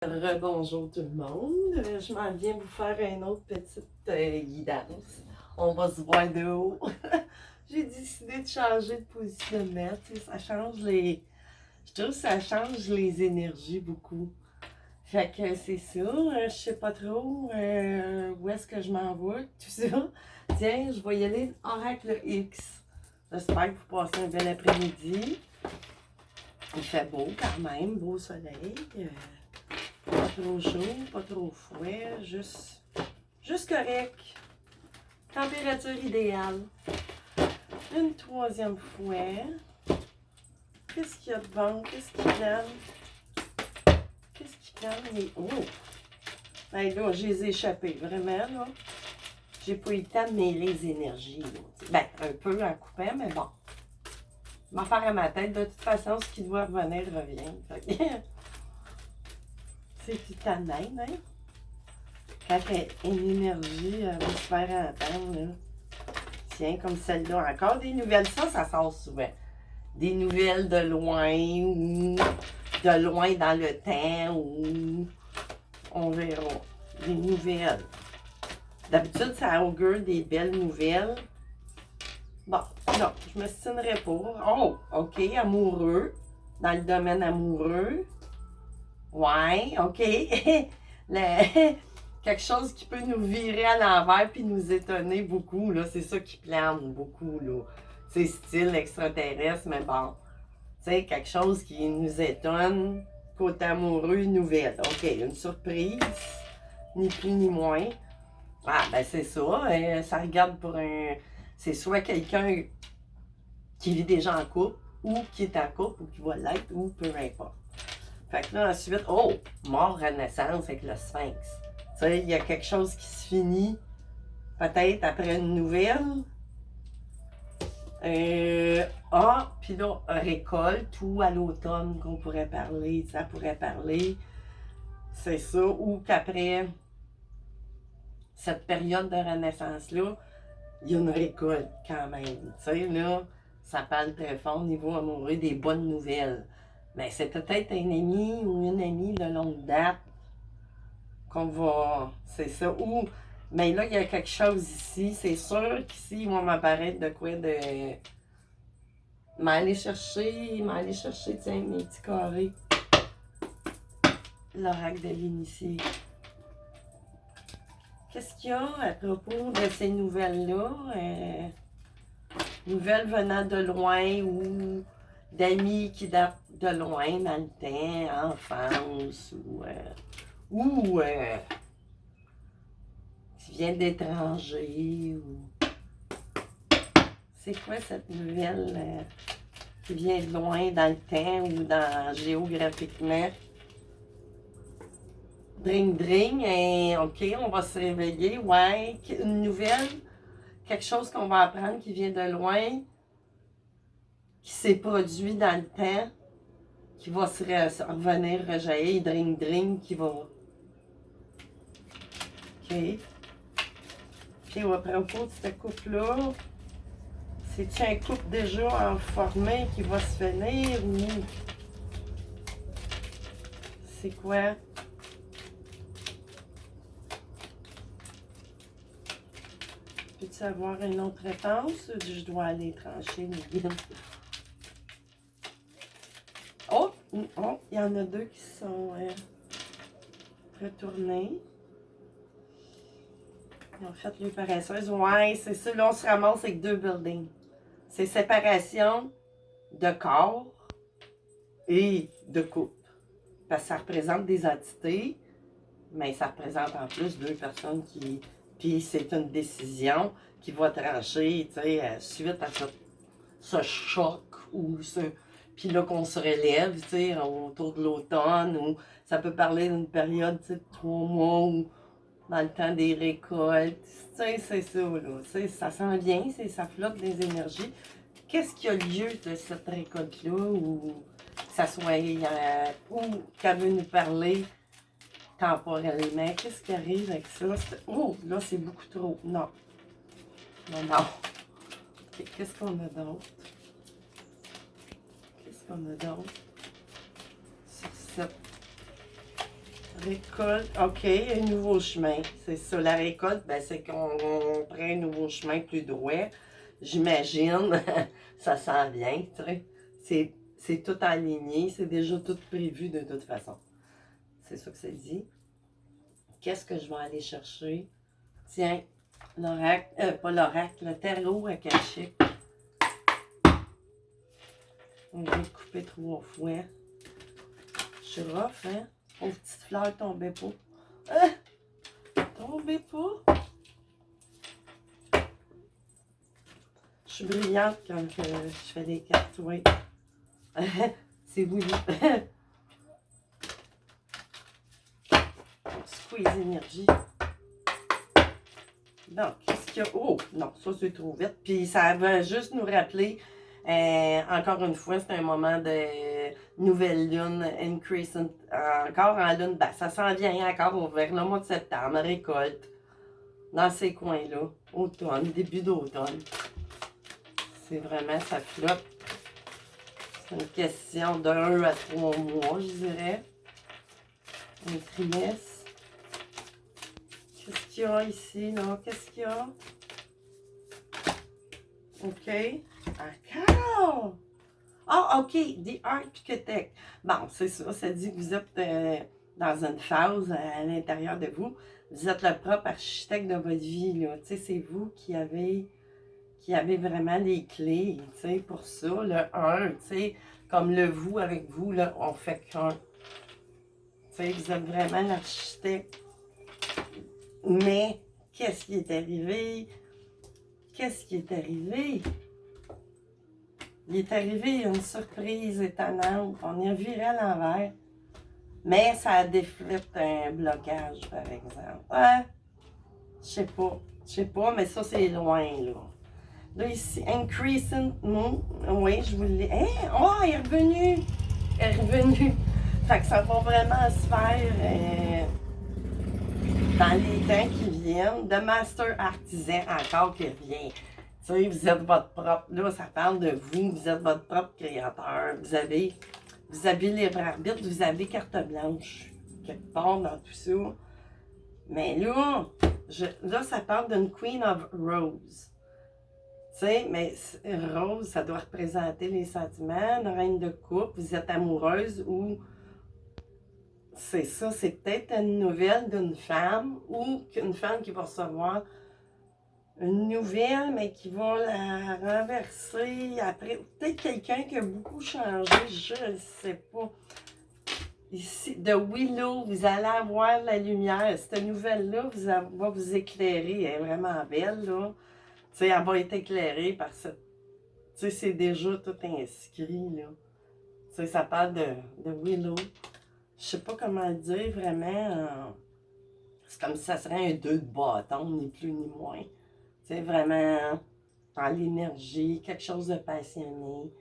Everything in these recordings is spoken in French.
Rebonjour tout le monde. Je m'en viens vous faire une autre petite guidance. On va se voir de haut. J'ai décidé de changer de positionnement. Tu sais, ça change les. Je trouve que ça change les énergies beaucoup. Fait que c'est ça. Je sais pas trop où est-ce que je m'en vais, tout ça. Tiens, je vais y aller Oracle X. J'espère que vous passez un bel après-midi. Il fait beau quand même, beau soleil. Pas trop chaud, pas trop froid, juste correct. Température idéale. Une troisième fois. Qu'est-ce qu'il y a de bon? Qu'est-ce qui plane? Qu'est-ce qui plane? Oh! Ben là, je les ai échappés, vraiment, là. J'ai pas eu le temps de mêler les énergies. Là. Ben, un peu en coupant, mais bon. M'en faire à ma tête. De toute façon, ce qui doit revenir revient. C'est tout le temps de même, hein? Quand une énergie va se faire entendre, là. Tiens, comme celle-là. Encore des nouvelles. Ça sort souvent. Des nouvelles de loin ou de loin dans le temps ou on verra. Des nouvelles. D'habitude, ça augure des belles nouvelles. Bon, non, je me stinerai pas. Oh, OK, amoureux. Dans le domaine amoureux. Ouais, OK. Quelque chose qui peut nous virer à l'envers puis nous étonner beaucoup, là. C'est ça qui plane beaucoup, là. C'est style extraterrestre, mais bon. Tu sais, quelque chose qui nous étonne, côté amoureux, une nouvelle. OK, une surprise, ni plus ni moins. Ah, ben c'est ça. Ça regarde pour un... C'est soit quelqu'un qui vit déjà en couple, ou qui est en couple, ou qui va l'être, ou peu importe. Fait que là, ensuite, oh, mort, renaissance avec le sphinx. Tu sais, il y a quelque chose qui se finit, peut-être après une nouvelle. Puis là, récolte ou à l'automne qu'on pourrait parler, ça pourrait parler. C'est ça. Ou qu'après cette période de renaissance-là, il y a une récolte quand même. Tu sais, là, ça parle très fort au niveau amoureux des bonnes nouvelles. Mais c'est peut-être un ami ou une amie de longue date qu'on va. C'est ça. Ou. Mais là, il y a quelque chose ici. C'est sûr qu'ici, il va m'apparaître de quoi de. M'aller chercher, tiens, mes petits carrés. L'oracle de l'initié. Qu'est-ce qu'il y a à propos de ces nouvelles-là? Nouvelles venant de loin ou d'amis qui datent de loin dans le temps, enfance, ou qui viennent d'étrangers. Ou... C'est quoi cette nouvelle qui vient de loin dans le temps ou dans géographiquement? Dring, dring, et OK, on va se réveiller. Ouais, une nouvelle, quelque chose qu'on va apprendre qui vient de loin, qui s'est produit dans le temps, qui va se revenir rejaillir, dring, dring, qui va. OK. Puis à propos de cette couple-là, c'est-tu un couple déjà en formé qui va se finir ou. C'est quoi? Peux-tu avoir une autre réponse? Je dois aller trancher mes guides. Oh, il y en a deux qui sont retournés. Ils ont fait les paresseuses. Ouais, c'est ça. Là, on se ramasse avec deux buildings. C'est séparation de corps et de couple. Parce que ça représente des entités, mais ça représente en plus deux personnes qui. Puis c'est une décision qui va trancher, tu sais, suite à ce choc ou ce. Puis là qu'on se relève, tu sais, autour de l'automne, ou ça peut parler d'une période, tu sais, de 3 mois ou dans le temps des récoltes. Tu sais, c'est ça, là. Tu sais, ça s'en vient, ça flotte des énergies. Qu'est-ce qui a lieu de cette récolte-là, ou que ça soit, ou qu'elle veut nous parler temporellement? Qu'est-ce qui arrive avec ça? Oh, là, c'est beaucoup trop. Non. Non, non. Okay, qu'est-ce qu'on a d'autre? Qu'est-ce qu'on a d'autre? Sur cette Récolte, OK, un nouveau chemin. C'est ça, la récolte, ben, c'est qu'on prend un nouveau chemin plus droit. J'imagine, ça s'en vient, tu sais. C'est tout aligné, c'est déjà tout prévu de toute façon. C'est ça que ça dit. Qu'est-ce que je vais aller chercher? Tiens, l'oracle, pas l'oracle, le tarot akashique. On va couper 3 fois. Je suis rough, hein? Oh, petite fleur, tombez pas. Ah! Tombez pas! Je suis brillante quand je fais les cartes, oui. C'est voulu. Squeeze énergie. Donc, qu'est-ce qu'il y a? Oh, non, ça c'est trop vite. Puis ça va juste nous rappeler, encore une fois, c'est un moment de nouvelle lune, increasing, encore en lune basse. Ça s'en vient encore vers le mois de septembre, récolte, dans ces coins-là. Automne, début d'automne. C'est vraiment, ça flotte. C'est une question d'1 à 3 mois, je dirais. Un trimestre. Qu'est-ce qu'il y a ici, là? Qu'est-ce qu'il y a? OK. Encore! Ah, OK. The Architect. Bon, c'est ça. Ça dit que vous êtes dans une phase à l'intérieur de vous. Vous êtes le propre architecte de votre vie, là. Tu sais, c'est vous qui avez vraiment les clés, tu sais, pour ça. Le 1, tu sais, comme le vous avec vous, là, on fait qu'un. Tu sais, vous êtes vraiment l'architecte. Mais, qu'est-ce qui est arrivé? Qu'est-ce qui est arrivé? Il est arrivé une surprise étonnante. On y a viré à l'envers. Mais ça a déflé un blocage, par exemple. Ouais, je sais pas, mais ça, c'est loin, là. Là, ici, Increasing Moon. Oui, je vous l'ai. Hein? Oh, elle est revenue! Elle est revenue. Fait que ça va vraiment se faire dans les temps qui viennent. The Master Artisan, encore qui revient. Tu sais, vous êtes votre propre. Là, ça parle de vous. Vous êtes votre propre créateur. Vous avez libre arbitre. Vous avez carte blanche. Quelque part dans tout ça. Mais là, là, ça parle d'une Queen of Rose. Tu sais, mais rose, ça doit représenter les sentiments, une reine de coupe, vous êtes amoureuse ou c'est ça, c'est peut-être une nouvelle d'une femme ou qu'une femme qui va recevoir une nouvelle, mais qui va la renverser après. Peut-être quelqu'un qui a beaucoup changé, je ne sais pas. Ici, de Willow, vous allez avoir la lumière. Cette nouvelle-là va vous éclairer. Elle est vraiment belle, là. Tu sais, elle va être éclairée par cette. Tu sais, c'est déjà tout inscrit, là. Tu sais, ça parle de Willow. Je sais pas comment le dire vraiment. C'est comme si ça serait un 2 de bâton, ni plus ni moins. Tu sais, vraiment dans l'énergie, quelque chose de passionné.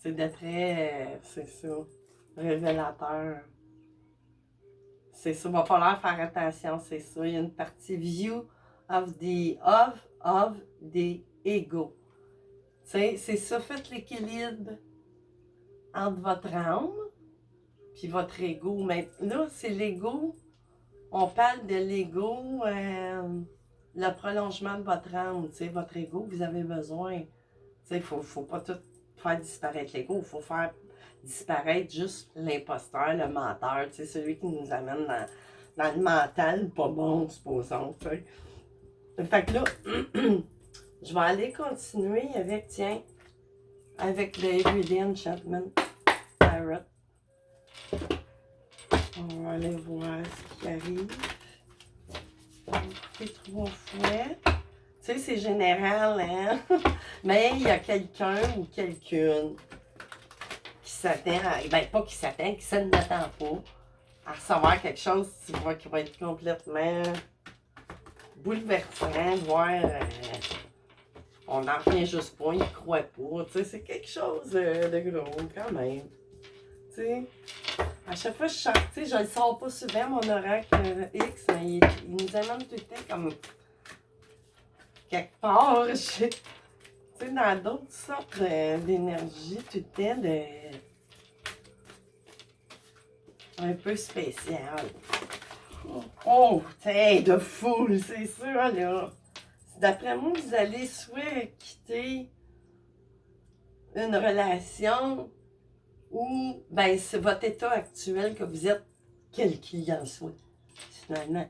Tu sais, de très, c'est ça, révélateur. C'est ça, va falloir faire attention, c'est ça. Il y a une partie view of the ego. Tu sais, c'est ça, faites l'équilibre entre votre âme puis votre ego. Mais là, c'est l'ego. On parle de l'ego, le prolongement de votre âme. Tu sais, votre ego, vous avez besoin. Tu sais, il faut pas tout faire disparaître l'ego. Il faut faire disparaître juste l'imposteur, le menteur. Tu sais, celui qui nous amène dans le mental pas bon, supposons. Tu sais. Fait que là, je vais aller continuer avec, tiens, avec le Everyday Enchantment Tarot. On va aller voir ce qui arrive. On va couper 3 fois. Tu sais, c'est général, hein? Mais il y a quelqu'un ou quelqu'une qui s'attend, ben pas qui s'attend, qui ne l'attend pas à recevoir quelque chose qui va être complètement bouleversant, voire on n'en revient juste pas, il ne croit pas. Tu sais, c'est quelque chose de gros quand même. Tu sais, à chaque fois que je sors, tu sais, je ne le sors pas souvent, mon oracle X, mais il nous amène tout le temps comme quelque part. Tu sais, dans d'autres sortes d'énergie, tout le temps de. un peu spécial. Oh, t'es de fou, c'est sûr, là. D'après moi, vous allez soit quitter une relation ou, ben, c'est votre état actuel que vous êtes, quel qu'il en soit, finalement.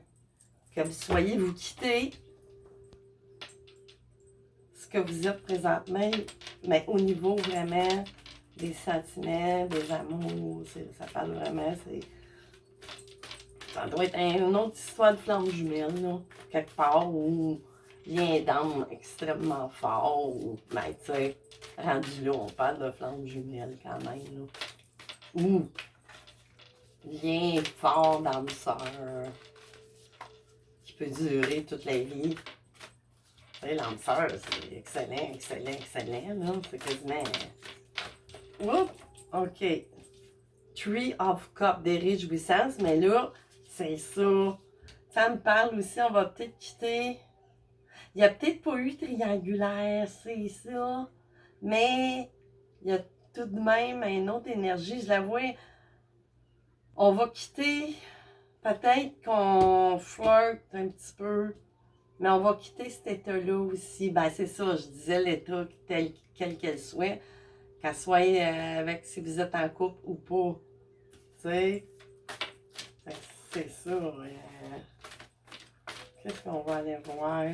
Que vous soyez, vous quittez ce que vous êtes présentement, mais au niveau vraiment des sentiments, des amours, ça parle vraiment, ça doit être une autre histoire de flamme jumelle, là, quelque part, ou lien d'âme extrêmement fort, ou, ben, tu sais, rendu là, on parle de flamme jumelle quand même, là. Ou lien fort d'âme sœur, qui peut durer toute la vie. Tu sais, l'âme sœur, c'est excellent, excellent, excellent, là, c'est quasiment... Oups, OK. Tree of Cup, des réjouissances, mais là, c'est ça. Ça me parle aussi, on va peut-être quitter. Il n'y a peut-être pas eu triangulaire, c'est ça. Mais il y a tout de même une autre énergie. Je la vois. On va quitter. Peut-être qu'on flirte un petit peu. Mais on va quitter cet état-là aussi. Ben, c'est ça, je disais l'état tel quel qu'elle soit. Qu'elle soit avec si vous êtes en couple ou pas. Tu sais. C'est ça. Qu'est-ce qu'on va aller voir?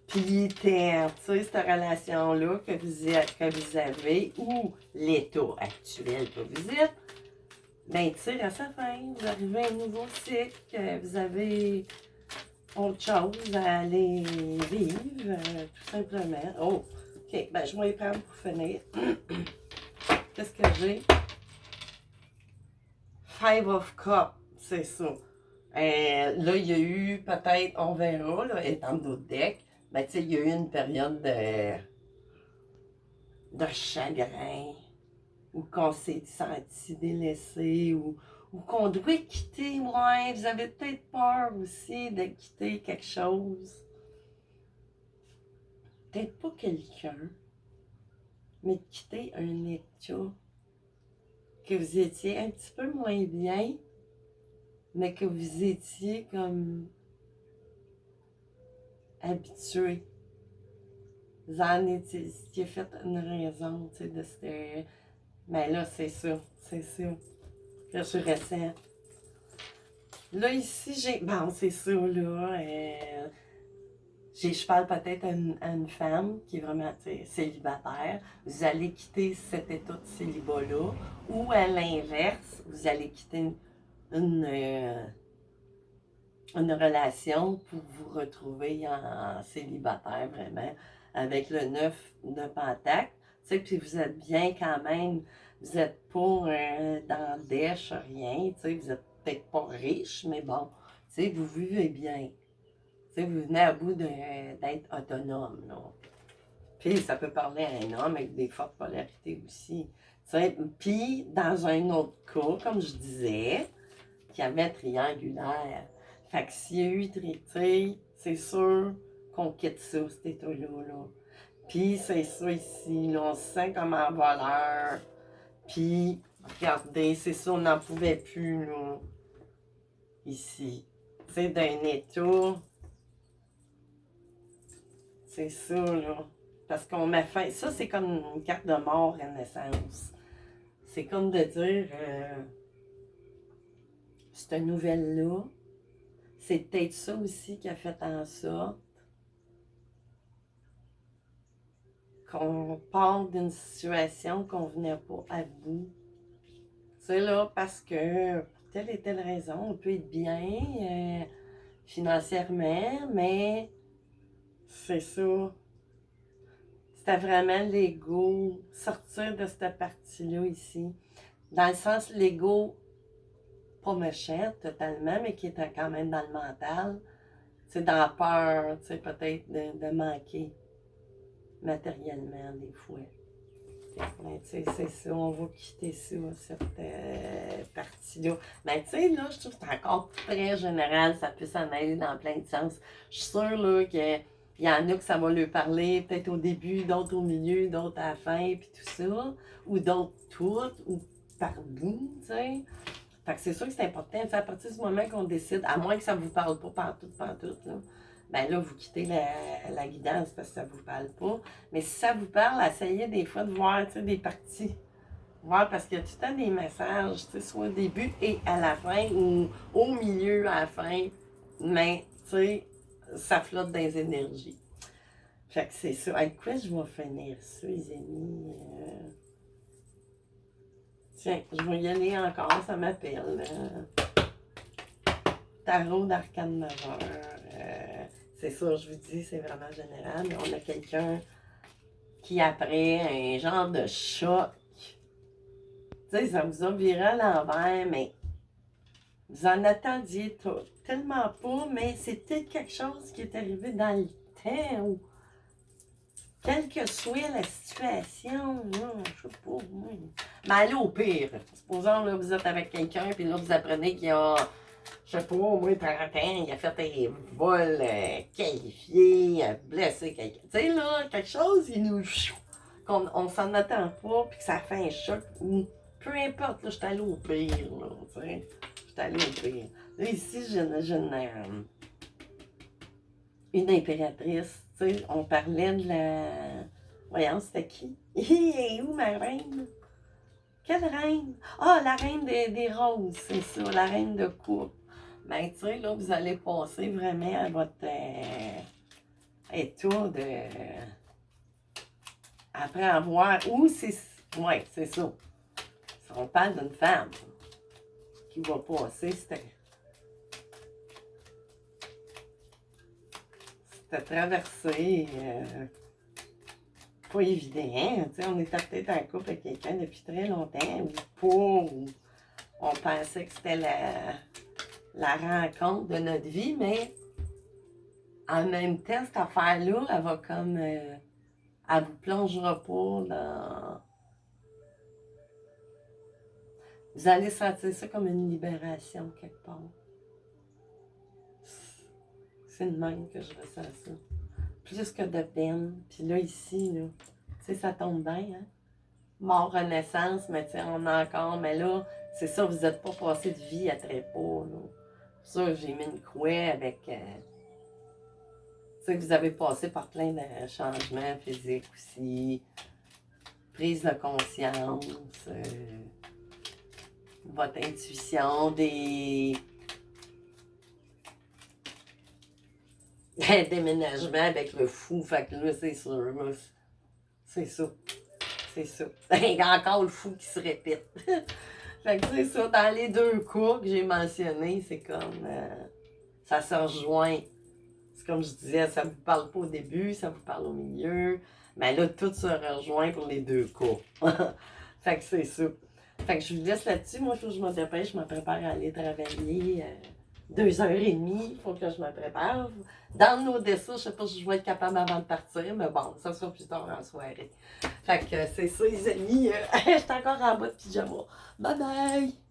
Puis, tu sais, cette relation-là que vous avez, ou l'état actuel que vous êtes, ben, tire à sa fin. Vous arrivez à un nouveau cycle, vous avez autre chose à aller vivre, tout simplement. Oh, OK, ben, je vais y prendre pour finir. Qu'est-ce que j'ai? Five of Cups, c'est ça. Là, il y a eu peut-être, on verra, là, étant d'autres decks, ben, tu sais, il y a eu une période de chagrin, ou qu'on s'est senti délaissé, ou qu'on doit quitter. Ouais, vous avez peut-être peur aussi de quitter quelque chose. Peut-être pas quelqu'un, mais de quitter un état que vous étiez un petit peu moins bien, mais que vous étiez comme habitué. Vous en étiez fait une raison, tu sais, de cette... Mais là, c'est ça que je ressens. Là, ici, j'ai... Bon, c'est ça, là. Je parle peut-être à une femme qui est vraiment célibataire. Vous allez quitter cet état de célibat-là. Ou à l'inverse, vous allez quitter une relation pour vous retrouver en célibataire, vraiment, avec le 9 de Pentacle. Tu sais, puis vous êtes bien quand même. Vous n'êtes pas dans le dèche, rien. Tu sais, vous n'êtes peut-être pas riche, mais bon, tu sais, vous vivez bien. Tu sais, vous venez à bout d'être autonome, là. Puis ça peut parler à un homme avec des fortes polarités aussi. Tu sais, puis dans un autre cas, comme je disais, qui avait triangulaire. Fait que s'il y a eu traité, c'est sûr qu'on quitte ça, cet état-là. Là. Puis c'est ça ici, là, on se sent comme un voleur. Puis, regardez, c'est ça, on n'en pouvait plus, là, ici. Tu sais, d'un état, c'est ça, là. Parce qu'on m'a fait... Ça, c'est comme une carte de mort, renaissance. C'est comme de dire, cette nouvelle-là, c'est peut-être ça aussi qui a fait en sorte qu'on part d'une situation qu'on venait pas à bout. Tu sais, là, parce que pour telle et telle raison, on peut être bien financièrement, mais c'est ça. C'était vraiment l'ego, sortir de cette partie-là ici. Dans le sens, l'ego, pas méchant totalement, mais qui était quand même dans le mental. C'est dans la peur, tu sais, peut-être de manquer matériellement des fois. Mais tu sais, c'est ça, on va quitter ça, cette partie-là. Mais tu sais, là, je trouve que c'est encore très général, ça peut s'en aller dans plein de sens. Je suis sûre, là, qu'il y en a que ça va leur parler, peut-être au début, d'autres au milieu, d'autres à la fin, puis tout ça. Ou d'autres toutes, ou par bout, tu sais. Fait que c'est sûr que c'est important. À partir du moment qu'on décide, à moins que ça ne vous parle pas pantoute, là, ben là, vous quittez la guidance parce que ça ne vous parle pas. Mais si ça vous parle, essayez des fois de voir des parties. Voir parce qu'il y a tout le temps des messages, soit au début et à la fin, ou au milieu, à la fin. Mais, ça flotte dans les énergies. Fait que c'est ça. Avec quoi je vais finir ça, les amis? Tiens, je vais y aller encore, ça m'appelle. Tarot d'Arcane Majeur. C'est ça, je vous dis, c'est vraiment général. Mais on a quelqu'un qui, après un genre de choc, ça vous a viré à l'envers, mais vous en attendiez tellement pas, mais c'était quelque chose qui est arrivé dans le temps ou quelle que soit la situation, je sais pas, mais allez au pire. Supposons là, vous êtes avec quelqu'un, puis là, vous apprenez qu'il y a, je sais pas, au moins 30 ans, il a fait un vol qualifié, il a blessé quelqu'un. Tu sais, là, quelque chose, il nous. Qu'on s'en attend pas, puis que ça fait un choc, ou peu importe, là, je suis allée au pire, là, tu sais. Je suis allée au pire. Là, ici, j'ai une impératrice, tu sais, on parlait de la... Voyons, c'était qui? Et où ma reine? Quelle reine? Ah, la reine des roses, c'est ça, la reine de coupe. Ben, tu sais, là, vous allez passer vraiment à votre état de... Après avoir... Ou c'est... Ouais, c'est ça. Si on parle d'une femme qui va passer, c'était traversé... pas évident, hein? On était peut-être en couple avec quelqu'un depuis très longtemps, ou pas, ou on pensait que c'était la rencontre de notre vie, mais en même temps, cette affaire-là, elle va comme... elle vous plongera pas dans... Vous allez sentir ça comme une libération quelque part. C'est de même que je ressens ça. Plus que de peine. Puis là, ici, là, tu sais, ça tombe bien, hein? Mort, renaissance, mais tu sais, on a encore, mais là, c'est ça, vous n'êtes pas passé de vie à trépas, là. C'est ça, j'ai mis une croix avec... tu sais, vous avez passé par plein de changements physiques aussi. Prise de conscience, votre intuition, des déménagements avec le fou. Fait que là, c'est sûr, là, c'est ça. C'est ça. Il y a encore le fou qui se répète. Fait que c'est ça, dans les deux cas que j'ai mentionnés, c'est comme... ça se rejoint. C'est comme je disais, ça vous parle pas au début, ça vous parle au milieu. Mais là, tout se rejoint pour les deux cas. Fait que c'est ça. Fait que je vous laisse là-dessus. Moi, il faut que je me dépêche, je me prépare à aller travailler 2h30. Il faut que je me prépare. Dans nos dessins, je sais pas si je vais être capable avant de partir, mais bon, ça sera plus tard en soirée. Fait que c'est ça, les amis. Je suis encore en bas de pyjama. Bye bye!